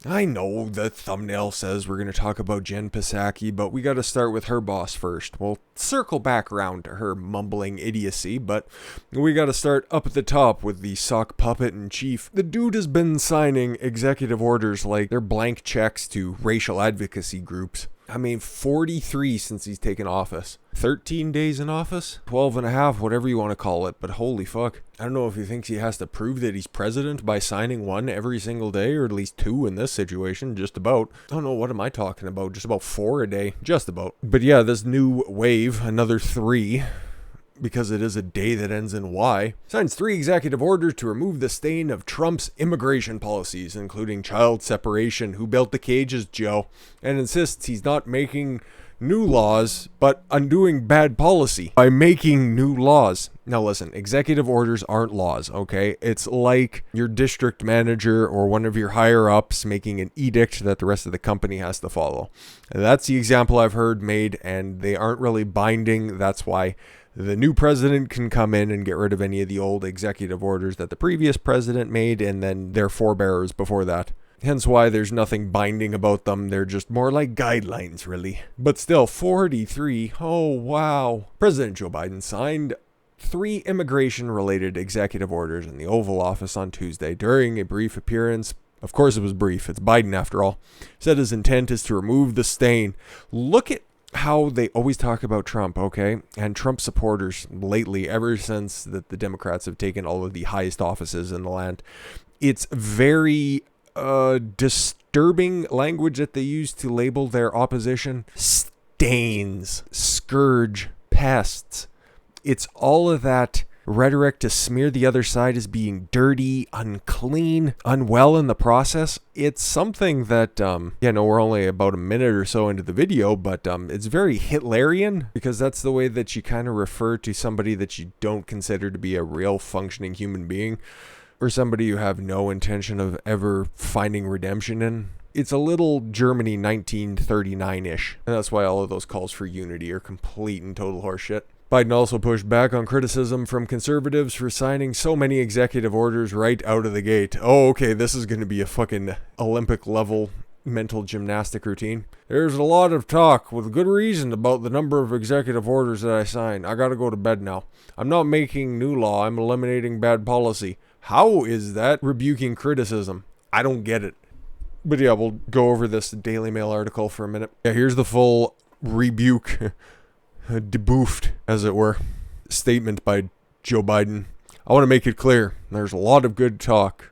I know the thumbnail says we're going to talk about Jen Psaki, but we got to start with her boss first. We'll circle back around to her mumbling idiocy, but we got to start up at the top with the sock puppet in chief. The dude has been signing executive orders like they're blank checks to racial advocacy groups. 43 since he's taken office. 13 days in office? 12 and a half, whatever you want to call it, but holy fuck. I don't know if he thinks he has to prove that he's president by signing one every single day, or at least two in this situation, just about. I don't know, what am I talking about? Just about 4 a day, just about. But yeah, this new wave, another 3, because it is a day that ends in Y, signs 3 executive orders to remove the stain of Trump's immigration policies, including child separation, who built the cages, Joe, and insists he's not making new laws, but undoing bad policy by making new laws. Now listen, executive orders aren't laws, okay? It's like your district manager or one of your higher ups making an edict that the rest of the company has to follow. And that's the example I've heard made, and they aren't really binding. That's why the new president can come in and get rid of any of the old executive orders that the previous president made and then their forebearers before that. Hence why there's nothing binding about them. They're just more like guidelines, really. But still, 43. Oh, wow. President Joe Biden signed 3 immigration-related executive orders in the Oval Office on Tuesday during a brief appearance. Of course it was brief. It's Biden, after all. Said his intent is to remove the stain. Look at how they always talk about Trump, okay? And Trump supporters lately, ever since that the Democrats have taken all of the highest offices in the land. It's very disturbing language that they use to label their opposition. Stains, scourge, pests. It's all of that rhetoric to smear the other side as being dirty, unclean, unwell in the process. It's something that, we're only about a minute or so into the video, but it's very Hitlerian, because that's the way that you kind of refer to somebody that you don't consider to be a real functioning human being, or somebody you have no intention of ever finding redemption in. It's a little Germany 1939-ish, and that's why all of those calls for unity are complete and total horseshit. Biden also pushed back on criticism from conservatives for signing so many executive orders right out of the gate. Oh, okay, this is going to be a fucking Olympic-level mental gymnastic routine. There's a lot of talk, with good reason, about the number of executive orders that I sign. I gotta go to bed now. I'm not making new law, I'm eliminating bad policy. How is that rebuking criticism? I don't get it. But yeah, we'll go over this Daily Mail article for a minute. Yeah, here's the full rebuke, deboofed, as it were, statement by Joe Biden. I want to make it clear, there's a lot of talk,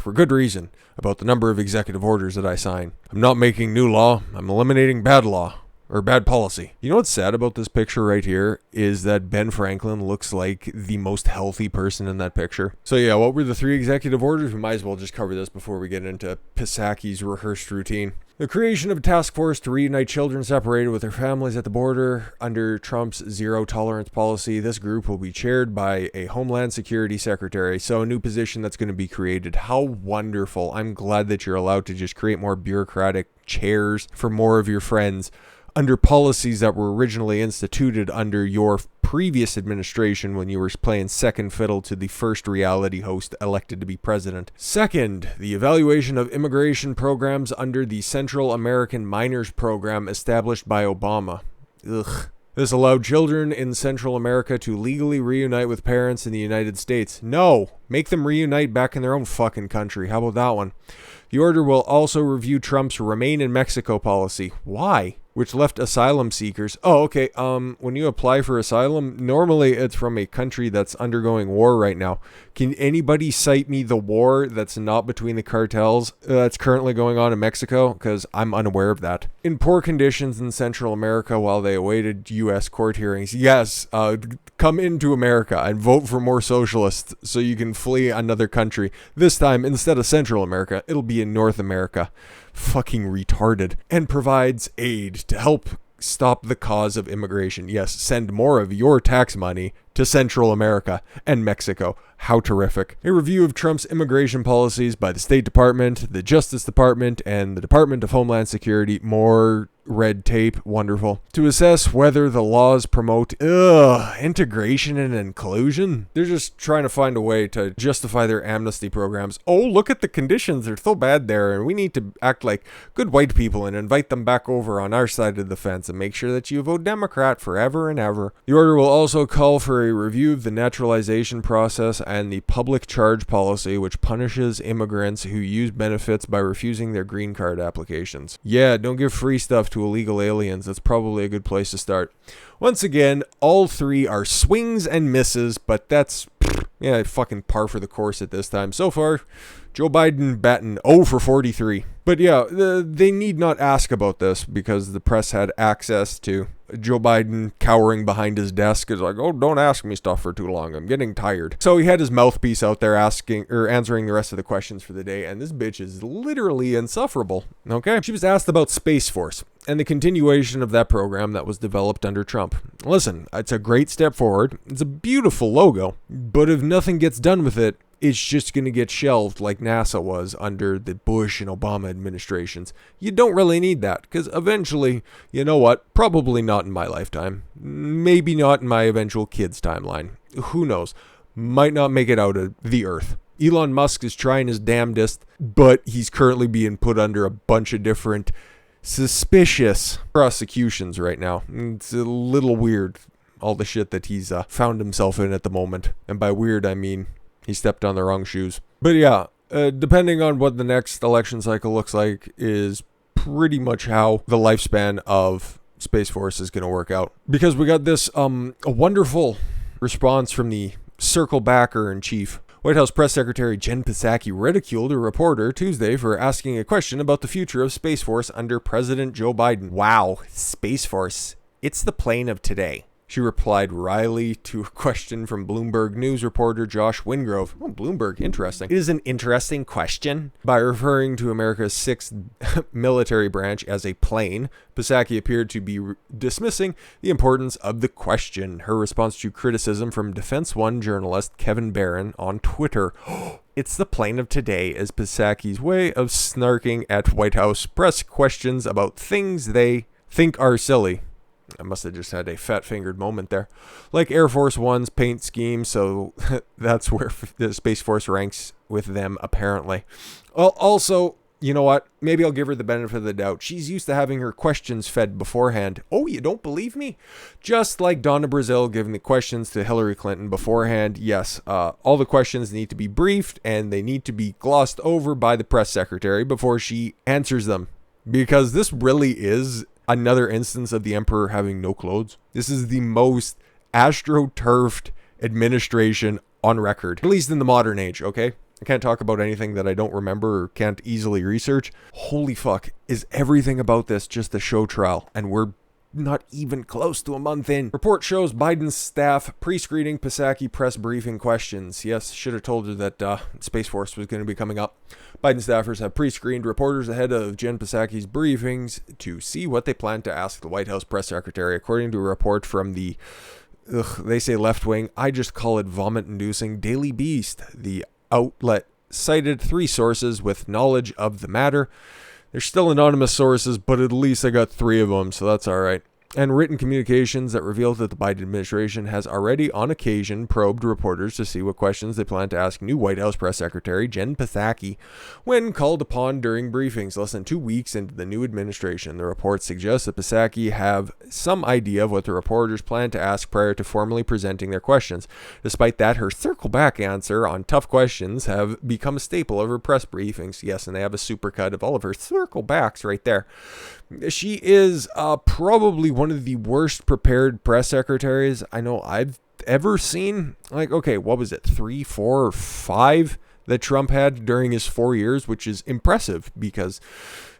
for good reason, about the number of executive orders that I sign. I'm not making new law, I'm eliminating bad law. Or bad policy. You know what's sad about this picture right here is that Ben Franklin looks like the most healthy person in that picture. So yeah, what were the 3 executive orders? We might as well just cover this before we get into Psaki's rehearsed routine. The creation of a task force to reunite children separated with their families at the border under Trump's zero tolerance policy. This group will be chaired by a Homeland Security Secretary. So a new position that's going to be created. How wonderful. I'm glad that you're allowed to just create more bureaucratic chairs for more of your friends under policies that were originally instituted under your previous administration when you were playing second fiddle to the first reality host elected to be president. Second, the evaluation of immigration programs under the Central American Minors Program established by Obama. Ugh. This allowed children in Central America to legally reunite with parents in the United States. No, make them reunite back in their own fucking country. How about that one? The order will also review Trump's Remain in Mexico policy. Why? Which left asylum seekers. Oh, okay. When you apply for asylum, normally it's from a country that's undergoing war right now. Can anybody cite me the war that's not between the cartels that's currently going on in Mexico? Because I'm unaware of that. In poor conditions in Central America while they awaited U.S. court hearings. Yes, come into America and vote for more socialists so you can flee another country. This time, instead of Central America, it'll be in North America. Fucking retarded. And provides aid to help stop the cause of immigration. Yes, send more of your tax money to Central America and Mexico. How terrific. A review of Trump's immigration policies by the State Department, the Justice Department, and the Department of Homeland Security. More red tape. Wonderful. To assess whether the laws promote integration and inclusion. They're just trying to find a way to justify their amnesty programs. Oh, look at the conditions. They're so bad there, and we need to act like good white people and invite them back over on our side of the fence and make sure that you vote Democrat forever and ever. The order will also call for a review of the naturalization process and the public charge policy, which punishes immigrants who use benefits by refusing their green card applications. Yeah, don't give free stuff to illegal aliens. That's probably a good place to start. Once again, all three are swings and misses, but that's fucking par for the course at this time. So far, Joe Biden batting 0 for 43. But yeah, they need not ask about this because the press had access to Joe Biden cowering behind his desk. Is like, oh, don't ask me stuff for too long. I'm getting tired. So he had his mouthpiece out there answering the rest of the questions for the day, and this bitch is literally insufferable. Okay? She was asked about Space Force and the continuation of that program that was developed under Trump. Listen, it's a great step forward. It's a beautiful logo, but if nothing gets done with it, it's just going to get shelved like NASA was under the Bush and Obama administrations. You don't really need that, because eventually, you know what? Probably not in my lifetime. Maybe not in my eventual kid's timeline. Who knows? Might not make it out of the Earth. Elon Musk is trying his damnedest, but he's currently being put under a bunch of different suspicious prosecutions right now. It's a little weird, all the shit that he's found himself in at the moment. And by weird, I mean he stepped on the wrong shoes. But yeah, depending on what the next election cycle looks like is pretty much how the lifespan of Space Force is going to work out. Because we got this a wonderful response from the circle backer in chief. White House Press Secretary Jen Psaki ridiculed a reporter Tuesday for asking a question about the future of Space Force under President Joe Biden. Wow, Space Force, it's the plane of today. She replied wryly to a question from Bloomberg News reporter Josh Wingrove. Oh, Bloomberg, interesting. It is an interesting question. By referring to America's sixth military branch as a plane, Psaki appeared to be dismissing the importance of the question. Her response to criticism from Defense One journalist Kevin Barron on Twitter. It's the plane of today is Psaki's way of snarking at White House press questions about things they think are silly. I must have just had a fat-fingered moment there. Like Air Force One's paint scheme, so that's where the Space Force ranks with them, apparently. Well, also, you know what? Maybe I'll give her the benefit of the doubt. She's used to having her questions fed beforehand. Oh, you don't believe me? Just like Donna Brazile giving the questions to Hillary Clinton beforehand, yes, all the questions need to be briefed, and they need to be glossed over by the press secretary before she answers them. Because this really is another instance of the emperor having no clothes. This is the most astroturfed administration on record, at least in the modern age, okay? I can't talk about anything that I don't remember or can't easily research. Holy fuck, is everything about this just a show trial? And we're not even close to a month in. Report shows Biden's staff pre-screening Psaki press briefing questions. Yes, should have told her that Space Force was going to be coming up. Biden staffers have pre-screened reporters ahead of Jen Psaki's briefings to see what they plan to ask the White House press secretary, according to a report from the, they say left wing, I just call it vomit-inducing Daily Beast. The outlet cited 3 sources with knowledge of the matter. They're still anonymous sources, but at least I got 3 of them, so that's all right. And written communications that reveal that the Biden administration has already, on occasion, probed reporters to see what questions they plan to ask new White House Press Secretary Jen Psaki when called upon during briefings less than 2 weeks into the new administration. The report suggests that Psaki have some idea of what the reporters plan to ask prior to formally presenting their questions. Despite that, her circle back answer on tough questions have become a staple of her press briefings. Yes, and they have a supercut of all of her circle backs right there. She is probably one of the worst prepared press secretaries I know I've ever seen. Like, okay, what was it, 3, 4, or 5 that Trump had during his 4 years, which is impressive because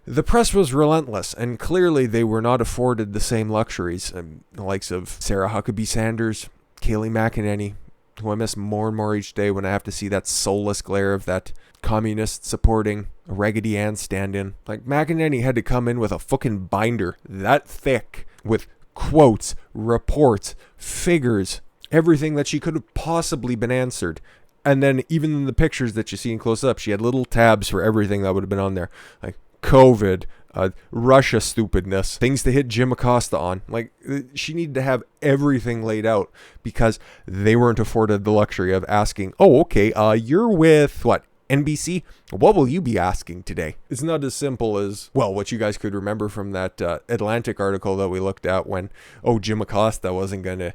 the press was relentless, and clearly they were not afforded the same luxuries. The likes of Sarah Huckabee Sanders, Kayleigh McEnany, who I miss more and more each day when I have to see that soulless glare of that communist supporting Raggedy Ann stand-in. Like, McEnany had to come in with a fucking binder that thick with quotes, reports, figures, everything that she could have possibly been answered. And then even in the pictures that you see in close up, she had little tabs for everything that would have been on there. Like COVID, Russia stupidness, things to hit Jim Acosta on. Like, she needed to have everything laid out because they weren't afforded the luxury of asking, oh, okay, you're with what? NBC, what will you be asking today? It's not as simple as, well, what you guys could remember from that Atlantic article that we looked at when, Jim Acosta wasn't going to,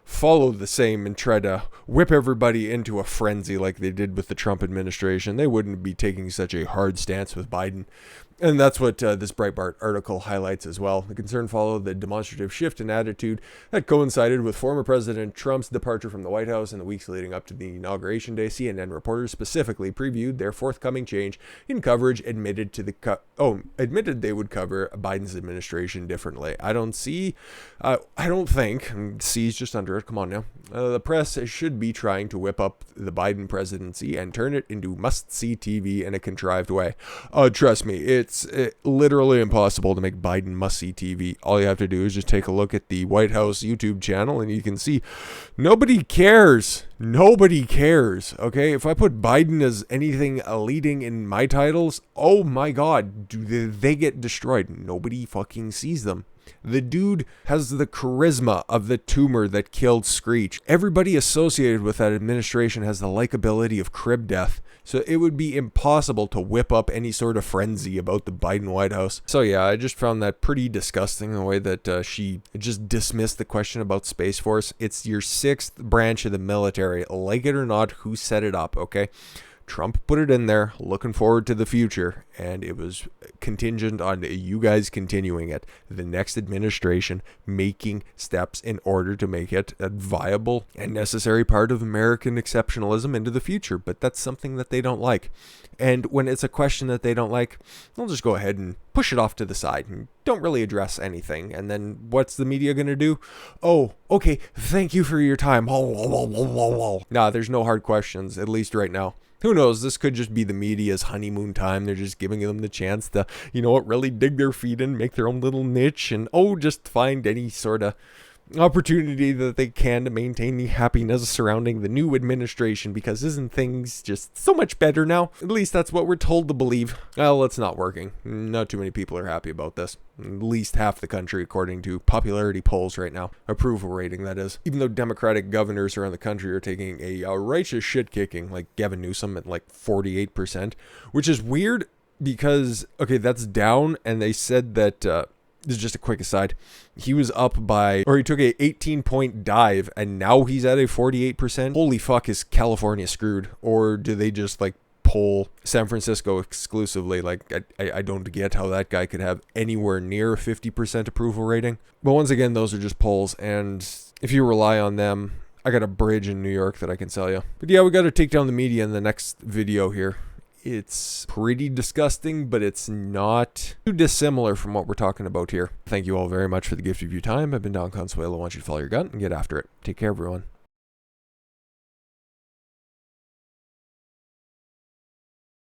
follow the same and try to whip everybody into a frenzy like they did with the Trump administration. They wouldn't be taking such a hard stance with Biden. And that's what this Breitbart article highlights as well. The concern followed the demonstrative shift in attitude that coincided with former President Trump's departure from the White House in the weeks leading up to the inauguration day. CNN reporters specifically previewed their forthcoming change in coverage, admitted they would cover Biden's administration differently. I don't think, C's just under it, come on now. The press should be trying to whip up the Biden presidency and turn it into must-see TV in a contrived way. Trust me, it's literally impossible to make Biden must-see TV. All you have to do is just take a look at the White House YouTube channel and you can see nobody cares. Nobody cares, okay? If I put Biden as anything leading in my titles, oh my God, they get destroyed. Nobody fucking sees them. The dude has the charisma of the tumor that killed Screech. Everybody associated with that administration has the likability of crib death. So it would be impossible to whip up any sort of frenzy about the Biden White House. So yeah, I just found that pretty disgusting, the way that she just dismissed the question about Space Force. It's your sixth branch of the military. Like it or not, who set it up, okay? Trump put it in there, looking forward to the future, and it was contingent on you guys continuing it. The next administration making steps in order to make it a viable and necessary part of American exceptionalism into the future. But that's something that they don't like. And when it's a question that they don't like, they'll just go ahead and push it off to the side and don't really address anything. And then what's the media going to do? Oh, okay, thank you for your time. Nah, there's no hard questions, at least right now. Who knows? This could just be the media's honeymoon time. They're just giving them the chance to, really dig their feet in, make their own little niche, and just find any sort of opportunity that they can to maintain the happiness surrounding the new administration, because isn't things just so much better now? At least that's what we're told to believe. Well, it's not working. Not too many people are happy about this. At least half the country, according to popularity polls right now. Approval rating, that is. Even though Democratic governors around the country are taking a righteous shit kicking, like Gavin Newsom at like 48%, which is weird because, okay, that's down, and they said that, this is just a quick aside, he was up by, or he took a 18-point dive, and now he's at a 48%. Holy fuck, is California screwed? Or do they just, poll San Francisco exclusively? I don't get how that guy could have anywhere near a 50% approval rating. But once again, those are just polls, and if you rely on them, I got a bridge in New York that I can sell you. But yeah, we got to take down the media in the next video here. It's pretty disgusting, but it's not too dissimilar from what we're talking about here. Thank you all very much for the gift of your time. I've been Don Consuelo. I want you to follow your gut and get after it. Take care, everyone.